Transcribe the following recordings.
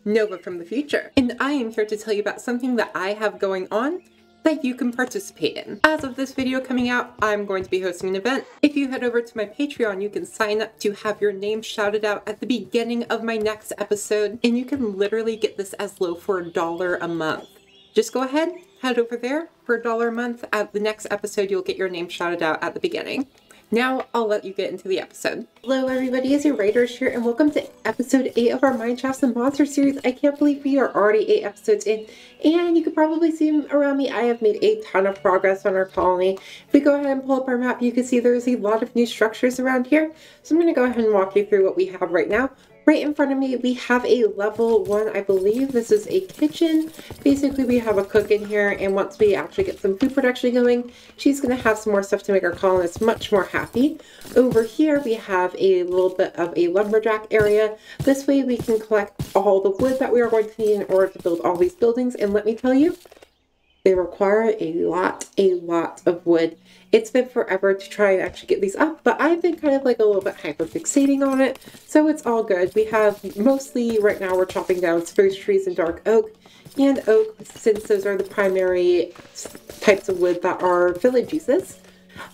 Nova from the future, and I am here to tell you about something that I have going on that you can participate in. As of this video coming out, I'm going to be hosting an event. If you head over to my Patreon, you can sign up to have your name shouted out at the beginning of my next episode, and you can literally get this as low for $1 a month. Just go ahead, head over there for $1 a month. At the next episode, you'll get your name shouted out at the beginning. Now, I'll let you get into the episode. Hello everybody, it's your writers here, and welcome to episode 8 of our Mineshafts and Monsters series. I can't believe we are already 8 episodes in, and you can probably see around me, I have made a ton of progress on our colony. If we go ahead and pull up our map, you can see there's a lot of new structures around here. So I'm going to go ahead and walk you through what we have right now. Right in front of me, we have a level 1, I believe. This is a kitchen. Basically, we have a cook in here, and once we actually get some food production going, she's going to have some more stuff to make our colonists much more happy. Over here, we have a little bit of a lumberjack area. This way, we can collect all the wood that we are going to need in order to build all these buildings, and let me tell you, they require a lot of wood. It's been forever to try and actually get these up, but I've been kind of like a little bit hyper-fixating on it, so it's all good. We have mostly, right now, we're chopping down spruce trees and dark oak, and oak, since those are the primary types of wood that our village uses.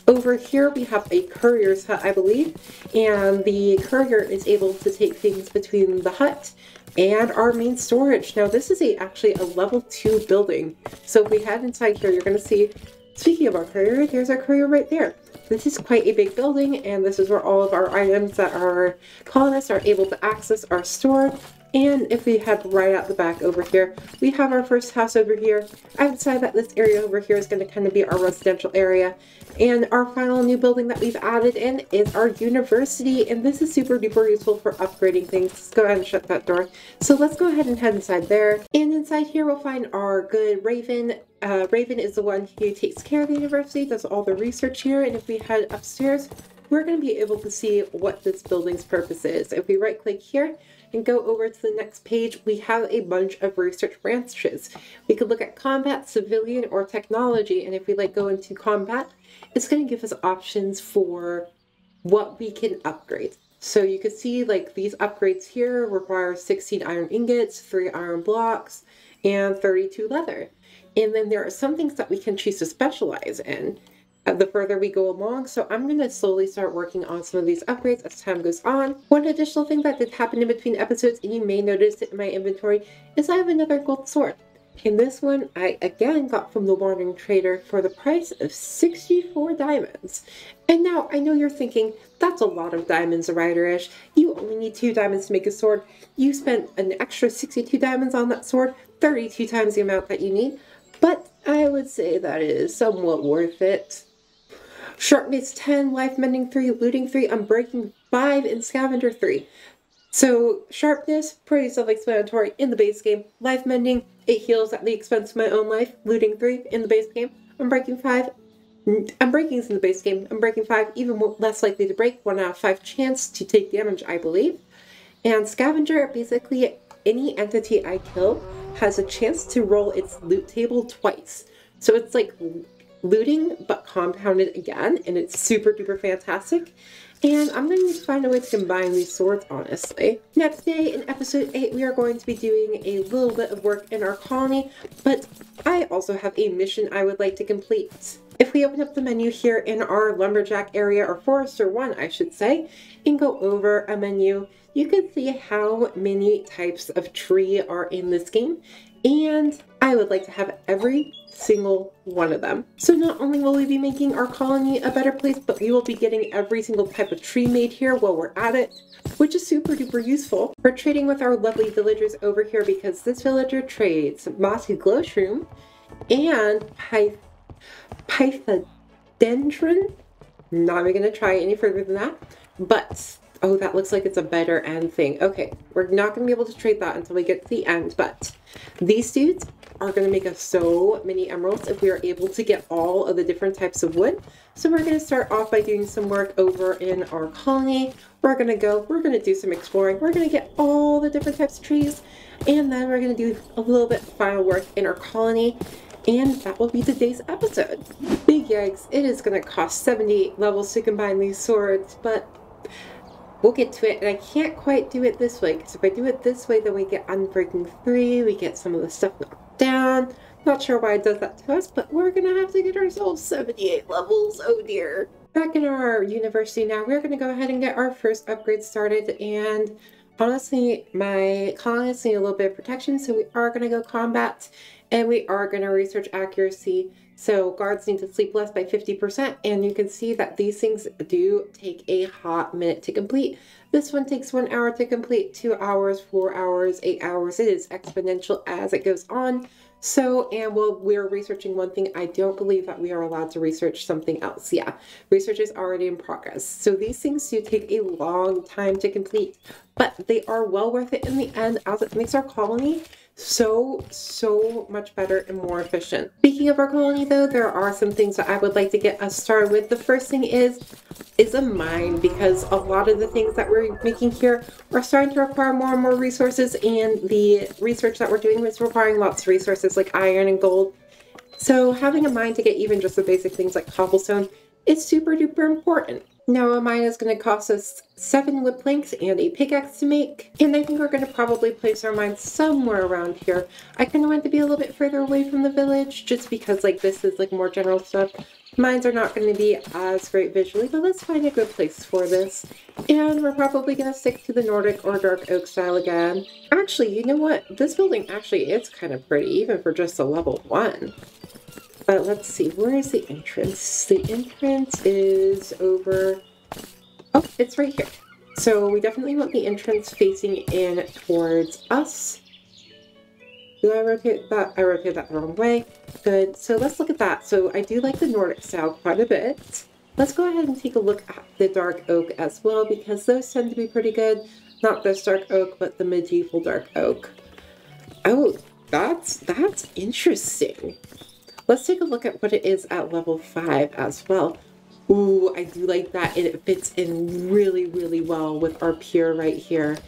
Over here, we have a courier's hut, I believe, and the courier is able to take things between the hut and our main storage. Now, this is actually a level 2 building, so if we head inside here, you're going to see, speaking of our courier, there's our courier right there. This is quite a big building, and this is where all of our items that our colonists are able to access are stored. And if we head right out the back over here, we have our first house over here. I've decided that this area over here is going to kind of be our residential area. And our final new building that we've added in is our university. And this is super duper useful for upgrading things. Let's go ahead and shut that door. So let's go ahead and head inside there. And inside here, we'll find our good Raven. Raven is the one who takes care of the university, does all the research here. And if we head upstairs, we're going to be able to see what this building's purpose is. If we right click here and go over to the next page, we have a bunch of research branches. We could look at combat, civilian, or technology, and if we go into combat, it's going to give us options for what we can upgrade. So you can see these upgrades here require 16 iron ingots, 3 iron blocks, and 32 leather. And then there are some things that we can choose to specialize in the further we go along, so I'm going to slowly start working on some of these upgrades as time goes on. One additional thing that did happen in between episodes, and you may notice it in my inventory, is I have another gold sword. And this one I again got from the wandering trader for the price of 64 diamonds. And now I know you're thinking, that's a lot of diamonds, Writer-ish. You only need 2 diamonds to make a sword. You spent an extra 62 diamonds on that sword, 32 times the amount that you need. But I would say that it is somewhat worth it. Sharpness 10, Life Mending 3, Looting 3, Unbreaking 5, and Scavenger 3. So Sharpness, pretty self-explanatory in the base game. Life Mending, it heals at the expense of my own life. Looting 3 in the base game. Unbreaking 5, Unbreaking's in the base game. Unbreaking 5, even less likely to break. 1 out of 5 chance to take damage, I believe. And Scavenger, basically any entity I kill has a chance to roll its loot table twice. So it's like looting, but compounded again, and it's super duper fantastic. And I'm going to need to find a way to combine these swords, honestly. Next day, in episode 8, we are going to be doing a little bit of work in our colony, but I also have a mission I would like to complete. If we open up the menu here in our lumberjack area, or forester 1, I should say, and go over a menu, you can see how many types of tree are in this game, and I would like to have every single one of them. So not only will we be making our colony a better place, but we will be getting every single type of tree made here while we're at it, which is super duper useful. We're trading with our lovely villagers over here because this villager trades mossy glowshroom and pythodendron. Not even going to try any further than that, but oh, that looks like it's a better end thing. Okay, we're not going to be able to trade that until we get to the end, but these dudes are going to make us so many emeralds if we are able to get all of the different types of wood. So we're going to start off by doing some work over in our colony. We're going to do some exploring. We're going to get all the different types of trees, and then we're going to do a little bit of final work in our colony. And that will be today's episode. Big yikes, it is going to cost 78 levels to combine these swords, but we'll get to it. And I can't quite do it this way, because if I do it this way, then we get Unbreaking 3, we get some of the stuff knocked down. Not sure why it does that to us, but we're gonna have to get ourselves 78 levels. Oh dear. Back in our university now, we're gonna go ahead and get our first upgrade started, and honestly, my colonists need a little bit of protection, so we are gonna go combat, and we are gonna research accuracy. So guards need to sleep less by 50%, and you can see that these things do take a hot minute to complete. This one takes 1 hour to complete, 2 hours, 4 hours, 8 hours. It is exponential as it goes on. So, and while we're researching one thing, I don't believe that we are allowed to research something else. Yeah, research is already in progress. So these things do take a long time to complete, but they are well worth it in the end, as it makes our colony so much better and more efficient. Speaking of our colony though, there are some things that I would like to get us started with. The first thing is a mine, because a lot of the things that we're making here are starting to require more and more resources, and the research that we're doing is requiring lots of resources like iron and gold. So having a mine to get even just the basic things like cobblestone is super duper important. Now a mine is going to cost us 7 wood planks and a pickaxe to make, and I think we're going to probably place our mine somewhere around here. I kind of want to be a little bit further away from the village, just because like this is like more general stuff. Mines are not going to be as great visually, but let's find a good place for this. And we're probably going to stick to the Nordic or dark oak style again. Actually, you know what? This building actually is kind of pretty, even for just a level 1. But let's see, where is the entrance? The entrance is over... Oh, it's right here. So we definitely want the entrance facing in towards us. Do I rotate that? I rotated that the wrong way. Good. So let's look at that. So I do like the Nordic style quite a bit. Let's go ahead and take a look at the dark oak as well, because those tend to be pretty good. Not this dark oak, but the medieval dark oak. Oh, that's interesting. Let's take a look at what it is at level 5 as well. Ooh, I do like that. It fits in really well with our pier right here.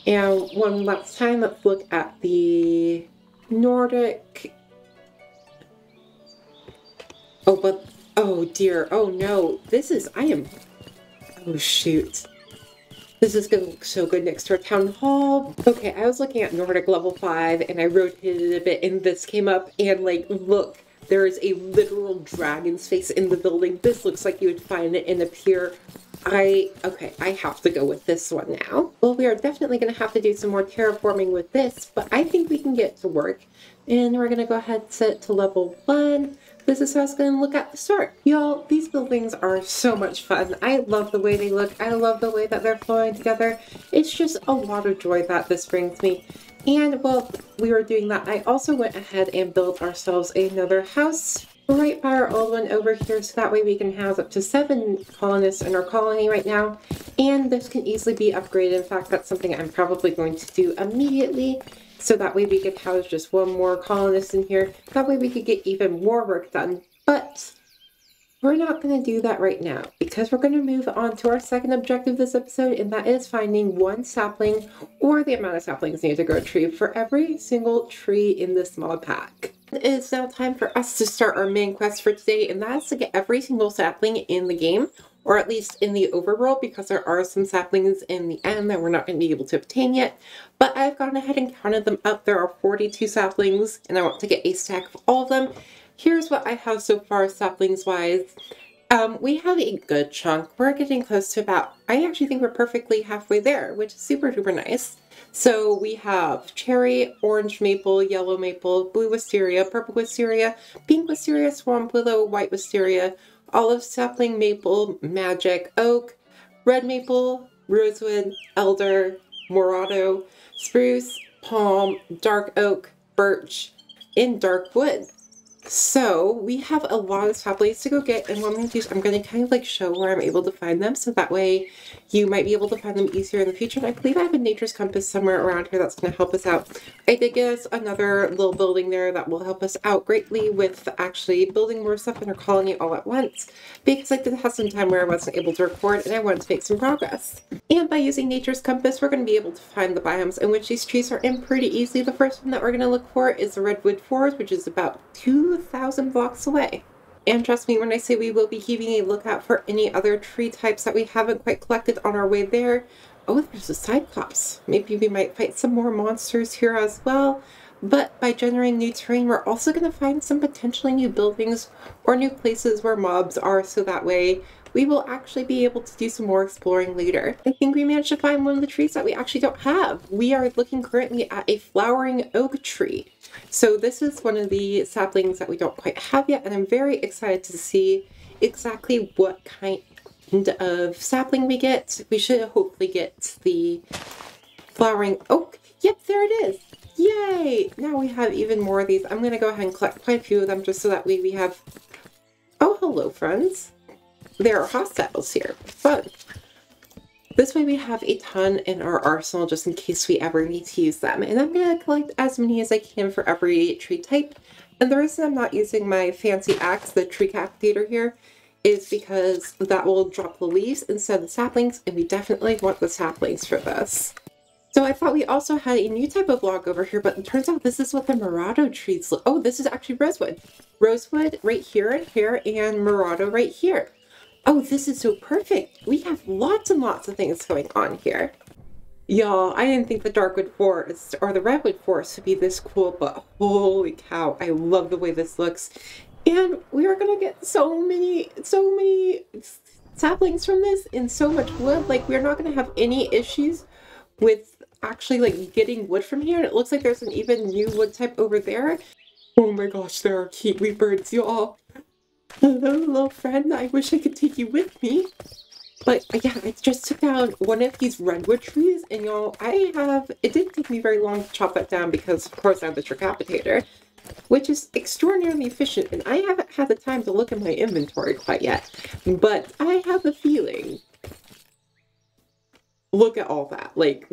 And one last time, let's look at the Nordic. Oh, but, oh dear, oh no. Oh shoot. This is going to look so good next to our town hall. Okay, I was looking at Nordic level 5 and I rotated a bit and this came up and like, look. There is a literal dragon's face in the building. This looks like you would find it in a pier. Okay, I have to go with this one now. Well, we are definitely going to have to do some more terraforming with this, but I think we can get to work. And we're going to go ahead and set to level 1. This is how it's going to look at the start. Y'all, these buildings are so much fun. I love the way they look. I love the way that they're flowing together. It's just a lot of joy that this brings me. And while we were doing that, I also went ahead and built ourselves another house right by our old one over here, so that way we can house up to 7 colonists in our colony right now. And this can easily be upgraded. In fact, that's something I'm probably going to do immediately, so that way we could house just 1 more colonist in here. That way we could get even more work done. But we're not going to do that right now, because we're going to move on to our second objective this episode, and that is finding 1 sapling, or the amount of saplings needed to grow a tree, for every single tree in this mod pack. It is now time for us to start our main quest for today, and that is to get every single sapling in the game, or at least in the overworld, because there are some saplings in the end that we're not going to be able to obtain yet. But I've gone ahead and counted them up. There are 42 saplings, and I want to get a stack of all of them. Here's what I have so far saplings wise. We have a good chunk. We're getting close to about, I actually think we're perfectly halfway there, which is super duper nice. So we have cherry, orange maple, yellow maple, blue wisteria, purple wisteria, pink wisteria, swamp willow, white wisteria, olive sapling, maple, magic, oak, red maple, rosewood, elder, morado, spruce, palm, dark oak, birch, and dark wood. So we have a lot of saplings to go get, and what I'm going to do is I'm going to kind of like show where I'm able to find them, so that way you might be able to find them easier in the future. And I believe I have a nature's compass somewhere around here that's going to help us out. I did get us another little building there that will help us out greatly with actually building more stuff in our colony all at once, because I did have some time where I wasn't able to record and I wanted to make some progress. And by using nature's compass, we're going to be able to find the biomes in which these trees are in pretty easily. The first one that we're going to look for is the Redwood Forest, which is about 2,000 blocks away. And trust me when I say we will be keeping a lookout for any other tree types that we haven't quite collected on our way there. Oh, there's a Cyclops. Maybe we might fight some more monsters here as well. But by generating new terrain, we're also going to find some potentially new buildings or new places where mobs are, so that way we will actually be able to do some more exploring later. I think we managed to find one of the trees that we actually don't have. We are looking currently at a flowering oak tree. So this is one of the saplings that we don't quite have yet, and I'm very excited to see exactly what kind of sapling we get. We should hopefully get the flowering oak. Yep, there it is. Yay! Now we have even more of these. I'm going to go ahead and collect quite a few of them just so that way we have... Oh, hello, friends. There are hostiles here. Fun. This way we have a ton in our arsenal just in case we ever need to use them. And I'm going to collect as many as I can for every tree type. And the reason I'm not using my fancy axe, the tree capitator here, is because that will drop the leaves instead of the saplings, and we definitely want the saplings for this. So I thought we also had a new type of log over here, but it turns out this is what the Murado trees look. Oh, this is actually rosewood. Rosewood right here and here, and Murado right here. Oh, this is so perfect. We have lots and lots of things going on here. Y'all, I didn't think the Darkwood Forest or the Redwood Forest would be this cool, but holy cow, I love the way this looks. And we are gonna get so many saplings from this and so much wood. Like, we're not gonna have any issues with actually like getting wood from here. And it looks like there's an even new wood type over there. Oh my gosh, there are kiwi birds, y'all. Hello, little friend. I wish I could take you with me. But yeah, I just took down one of these redwood trees, and y'all, it didn't take me very long to chop that down because of course I have the tricapitator, which is extraordinarily efficient, and I haven't had the time to look at my inventory quite yet. But I have a feeling. Look at all that. Like,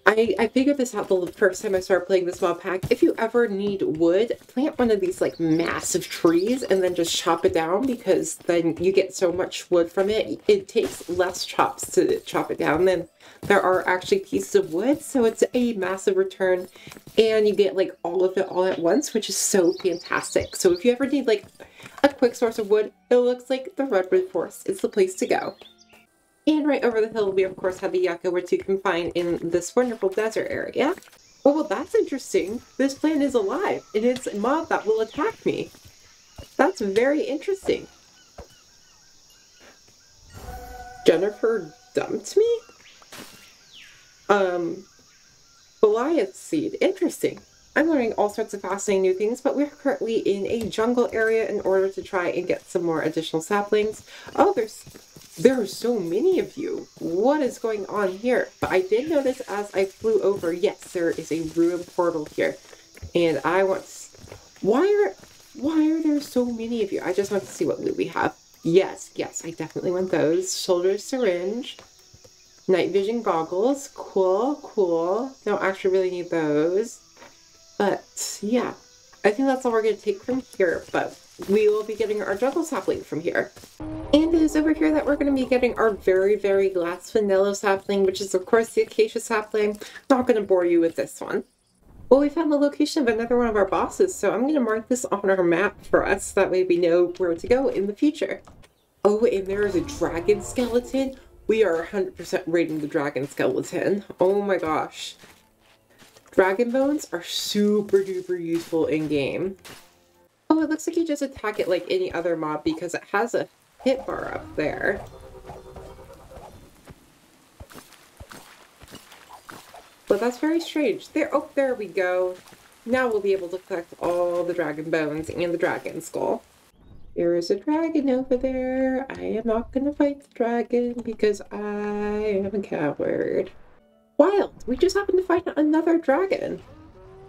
I figured this out the first time I started playing this mod pack. If you ever need wood, plant one of these like massive trees and then just chop it down, because then you get so much wood from it. It takes less chops to chop it down than there are actually pieces of wood, so it's a massive return, and you get like all of it all at once, which is so fantastic. So if you ever need like a quick source of wood, it looks like the Redwood Forest is the place to go. And right over the hill, we of course have the yucca, which you can find in this wonderful desert area. Oh, well, that's interesting. This plant is alive, and it's a mob that will attack me. That's very interesting. Jennifer dumped me? Goliath seed. Interesting. I'm learning all sorts of fascinating new things, but we're currently in a jungle area in order to try and get some more additional saplings. Oh, there are so many of you. What is going on here? But I did notice as I flew over, yes, there is a ruined portal here. And I want to... Why are there so many of you? I just want to see what loot we have. Yes, I definitely want those. Shoulder syringe. Night vision goggles. Cool. Don't actually really need those. But, yeah. I think that's all we're going to take from here, but we will be getting our jungle sapling from here. And it is over here that we're going to be getting our very, very last vanilla sapling, which is of course the acacia sapling. Not going to bore you with this one. Well, we found the location of another one of our bosses, so I'm going to mark this on our map for us, that way we know where to go in the future. Oh, and there is a dragon skeleton. We are 100% raiding the dragon skeleton. Oh my gosh. Dragon bones are super duper useful in game. Oh, it looks like you just attack it like any other mob because it has a hit bar up there. But that's very strange. There we go. Now we'll be able to collect all the dragon bones and the dragon skull. There is a dragon over there. I am not going to fight the dragon because I am a coward. Wild! We just happened to find another dragon.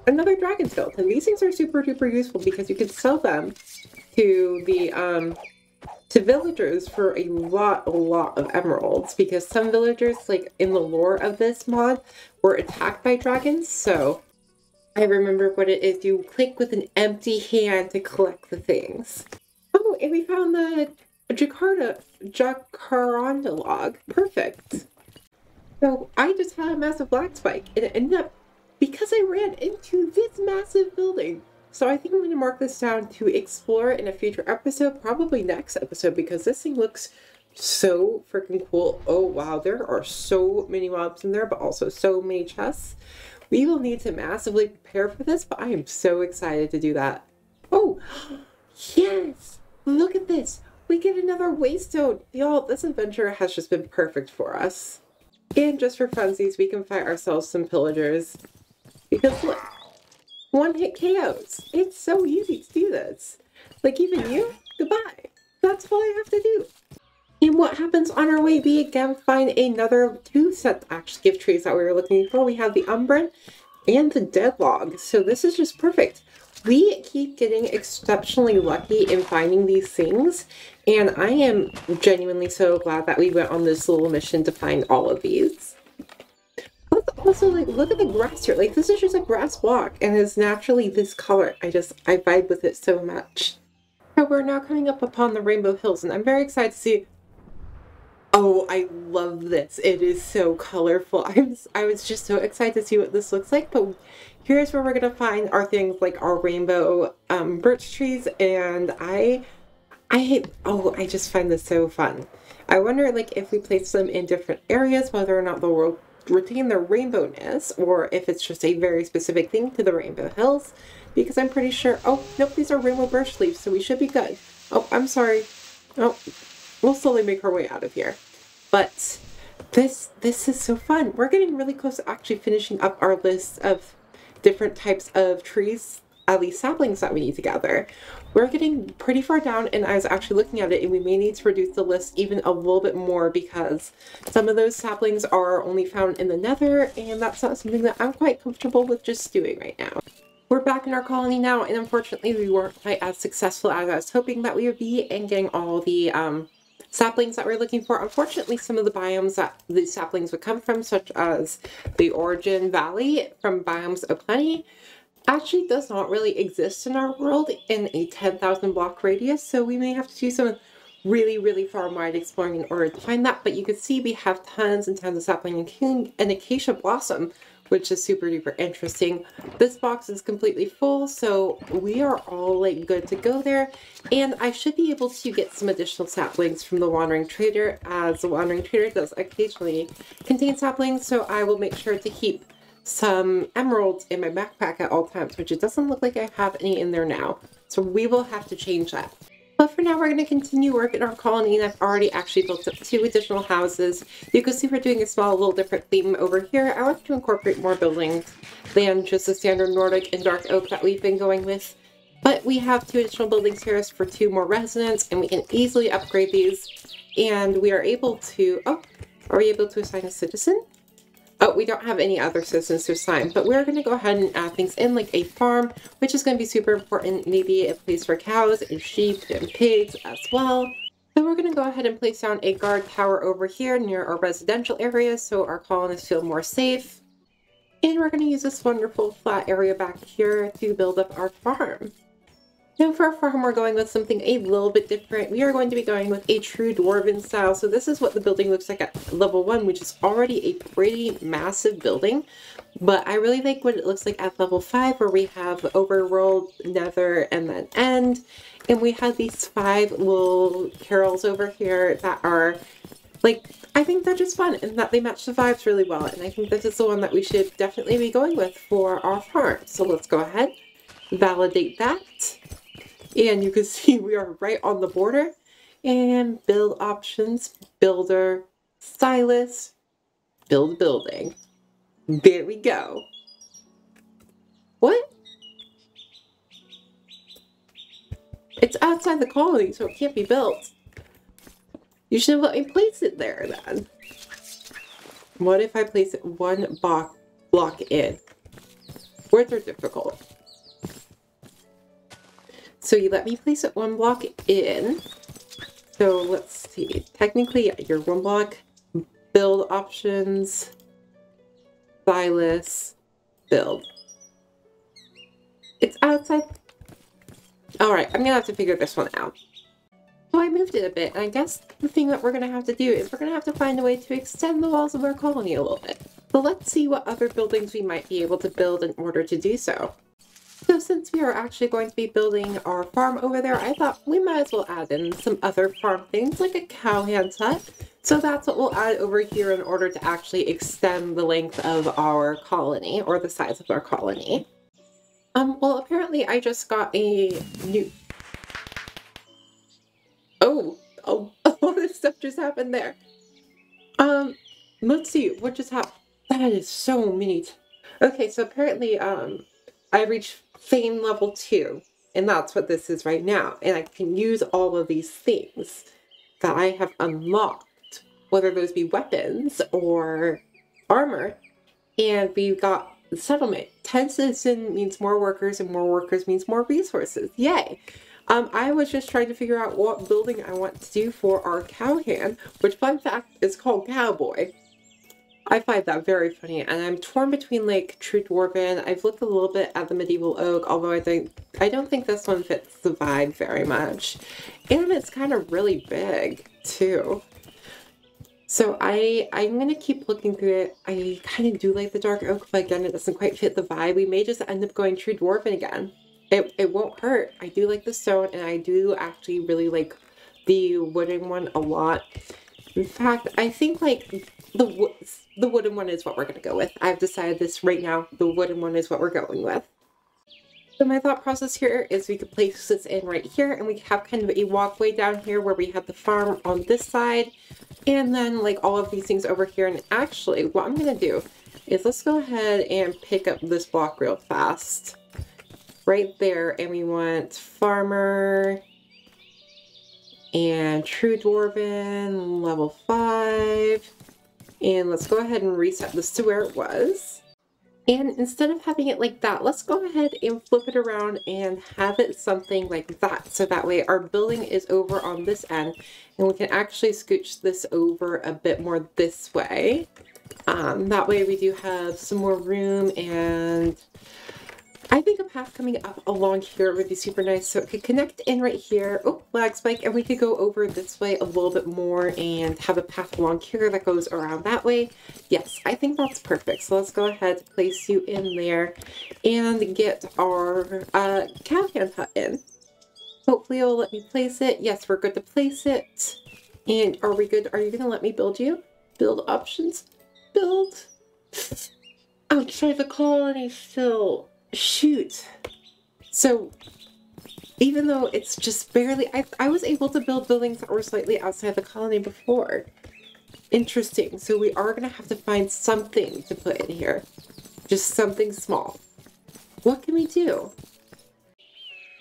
Another dragon skeleton. These things are super duper useful because you can sell them to the to villagers for a lot of emeralds, because some villagers, like in the lore of this mod, were attacked by dragons. So I remember what it is. You click with an empty hand to collect the things. Oh, and we found the Jacaranda log. Perfect. So I just had a massive black spike, and it ended up because I ran into this massive building. So I think I'm going to mark this down to explore in a future episode, probably next episode, because this thing looks So freaking cool. Oh wow, there are so many mobs in there, but also so many chests. We will need to massively prepare for this, but I am so excited to do that. Oh, yes! Look at this! We get another waystone! Y'all, this adventure has just been perfect for us. And just for funsies, we can fight ourselves some pillagers. Because look, one-hit KOs. It's so easy to do this. Like even you, goodbye. That's all I have to do. And what happens on our way? We again find another two set actually gift trees that we were looking for. We have the Umbran and the Deadlog. So this is just perfect. We keep getting exceptionally lucky in finding these things. And I am genuinely so glad that we went on this little mission to find all of these. Also, like, look at the grass here. Like, this is just a grass walk and it's naturally this color. I vibe with it so much. So we're now coming up upon the Rainbow Hills and I'm very excited to see. Oh, I love this. It is so colorful. I was just so excited to see what this looks like, but here's where we're gonna find our things like our rainbow birch trees, and I just find this so fun. I wonder like if we place them in different areas, whether or not they'll retain their rainbowness, or if it's just a very specific thing to the Rainbow Hills, because I'm pretty sure, oh, nope, these are rainbow birch leaves, so we should be good. Oh, I'm sorry. Oh. We'll slowly make our way out of here. But this is so fun. We're getting really close to actually finishing up our list of different types of trees, at least saplings that we need to gather. We're getting pretty far down, and I was actually looking at it, and we may need to reduce the list even a little bit more because some of those saplings are only found in the Nether, and that's not something that I'm quite comfortable with just doing right now. We're back in our colony now, and unfortunately we weren't quite as successful as I was hoping that we would be in getting all the saplings that we're looking for. Unfortunately, some of the biomes that these saplings would come from, such as the Origin Valley from Biomes of Plenty, actually does not really exist in our world in a 10,000 block radius, so we may have to do some really far and wide exploring in order to find that. But you can see we have tons and tons of sapling and acacia blossom, which is super duper interesting. This box is completely full, so we are all like good to go there. And I should be able to get some additional saplings from the Wandering Trader, as the Wandering Trader does occasionally contain saplings, so I will make sure to keep some emeralds in my backpack at all times, which it doesn't look like I have any in there now. So we will have to change that. But for now, we're going to continue working our colony, and I've already actually built up 2 additional houses. You can see we're doing a small, little different theme over here. I want to incorporate more buildings than just the standard Nordic and Dark Oak that we've been going with. But we have 2 additional buildings here for 2 more residents, and we can easily upgrade these. And we are able to, oh, are we able to assign a citizen? Oh, we don't have any other citizens to assign, but we're going to go ahead and add things in, like a farm, which is going to be super important. Maybe a place for cows and sheep and pigs as well. So we're going to go ahead and place down a guard tower over here near our residential area so our colonists feel more safe. And we're going to use this wonderful flat area back here to build up our farm. Now for our farm, we're going with something a little bit different. We are going to be going with a true dwarven style. So this is what the building looks like at level 1, which is already a pretty massive building. But I really like what it looks like at level 5, where we have overworld, nether, and then end. And we have these 5 little carols over here that are, like, I think they're just fun and that they match the vibes really well. And I think this is the one that we should definitely be going with for our farm. So let's go ahead, validate that. And you can see we are right on the border. And build options, builder, stylus, build building. There we go. What? It's outside the colony, so it can't be built. You should have let me place it there then. What if I place it 1 block in? Words are difficult. So you let me place it 1 block in. So let's see. Technically, yeah, you're 1 block. Build options. Stylus. Build. It's outside. Alright, I'm gonna have to figure this one out. So I moved it a bit, and I guess the thing that we're gonna have to do is we're gonna have to find a way to extend the walls of our colony a little bit. So let's see what other buildings we might be able to build in order to do so. So since we are actually going to be building our farm over there, I thought we might as well add in some other farm things like a cowhand hut. So that's what we'll add over here in order to actually extend the length of our colony, or the size of our colony. Well, apparently I just got a new... Oh, a lot of stuff just happened there. Let's see, what just happened? That is so many. Okay, so apparently, I reached fame level 2, and that's what this is right now. And I can use all of these things that I have unlocked, whether those be weapons or armor. And we've got the settlement. 10 citizen means more workers, and more workers means more resources. Yay! I was just trying to figure out what building I want to do for our cowhand, which, fun fact, is called Cowboy. I find that very funny, and I'm torn between like True Dwarven. I've looked a little bit at the Medieval Oak, although I don't think this one fits the vibe very much. And it's kind of really big too. So I'm gonna keep looking through it. I kind of do like the Dark Oak, but again, it doesn't quite fit the vibe. We may just end up going True Dwarven again. It won't hurt. I do like the stone, and I do actually really like the wooden one a lot. In fact, I think like the wooden one is what we're going to go with. I've decided this right now. The wooden one is what we're going with. So my thought process here is we could place this in right here, and we have kind of a walkway down here where we have the farm on this side, and then like all of these things over here. And actually what I'm going to do is let's go ahead and pick up this block real fast. Right there, and we want farmer and True Dwarven level 5. And let's go ahead and reset this to where it was. And instead of having it like that, let's go ahead and flip it around and have it something like that. So that way our building is over on this end, and we can actually scooch this over a bit more this way. That way we do have some more room, and I think a path coming up along here would be super nice. So it could connect in right here. Oh, lag spike. And we could go over this way a little bit more and have a path along here that goes around that way. Yes, I think that's perfect. So let's go ahead, place you in there, and get our cowhand hut in. Hopefully it'll let me place it. Yes, we're good to place it. And are we good? Are you going to let me build you? Build options. Build. Outside the colony still. Shoot. So even though it's just barely, I was able to build buildings that were slightly outside the colony before. Interesting. So we are going to have to find something to put in here. Just something small. What can we do?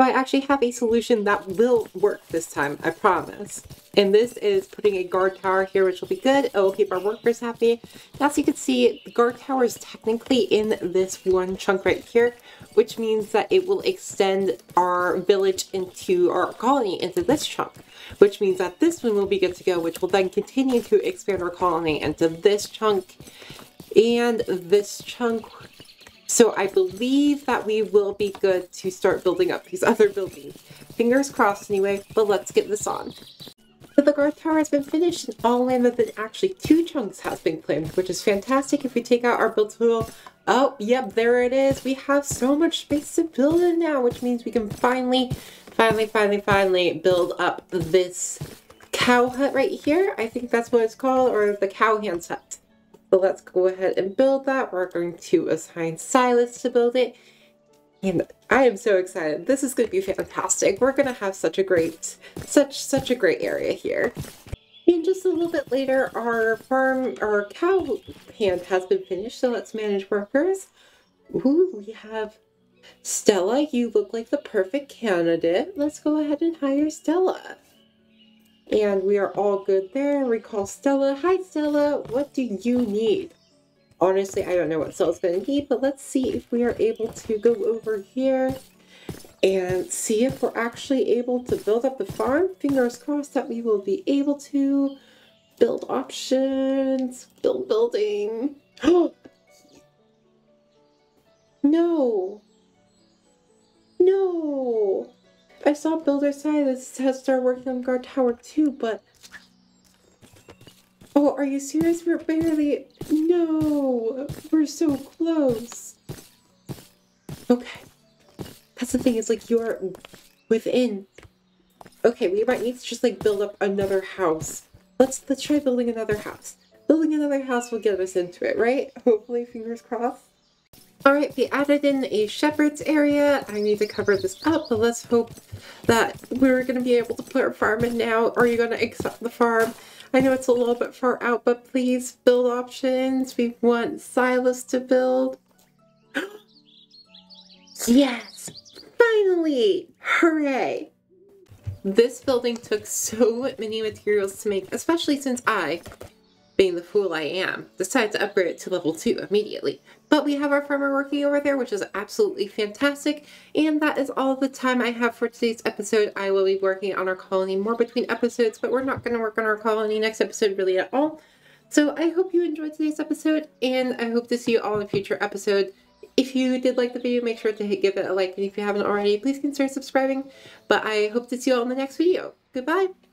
I actually have a solution that will work this time, I promise. And this is putting a guard tower here, which will be good. It will keep our workers happy. As you can see, the guard tower is technically in this one chunk right here, which means that it will extend our village into our colony into this chunk, which means that this one will be good to go, which will then continue to expand our colony into this chunk and this chunk. So I believe that we will be good to start building up these other buildings. Fingers crossed anyway, but let's get this on. So the guard tower has been finished, and all land within actually 2 chunks has been claimed, which is fantastic. If we take out our build tool, oh, yep, there it is. We have so much space to build in now, which means we can finally build up this cow hut right here. I think that's what it's called, or the cowhand hut. So let's go ahead and build that. We're going to assign Silas to build it. And I am so excited. This is going to be fantastic. We're going to have such a great area here. And just a little bit later, our cow hand has been finished. So let's manage workers. Ooh, we have Stella. You look like the perfect candidate. Let's go ahead and hire Stella. And we are all good there. We call Stella. Hi, Stella. What do you need? Honestly, I don't know what Stella's going to need, but let's see if we are able to go over here and see if we're actually able to build up the farm. Fingers crossed that we will be able to. Build options. Build building. Oh! No! No! I saw builder side that says start working on guard tower 2, but oh, are you serious? We're barely, no, we're so close. Okay, That's the thing, is like you're within. Okay, we might need to just like build up another house. Let's try building another house. Building another house will get us into it, right? Hopefully, fingers crossed. Alright, we added in a shepherd's area. I need to cover this up, but let's hope that we're going to be able to put our farm in now. Are you going to accept the farm? I know it's a little bit far out, but please, build options. We want silos to build. Yes! Finally! Hooray! This building took so many materials to make, especially since I, being the fool I am, decided to upgrade it to level 2 immediately. But we have our farmer working over there, which is absolutely fantastic. And that is all the time I have for today's episode. I will be working on our colony more between episodes, but we're not going to work on our colony next episode really at all. So I hope you enjoyed today's episode, and I hope to see you all in a future episode. If you did like the video, make sure to give it a like, and if you haven't already, please consider subscribing. But I hope to see you all in the next video. Goodbye!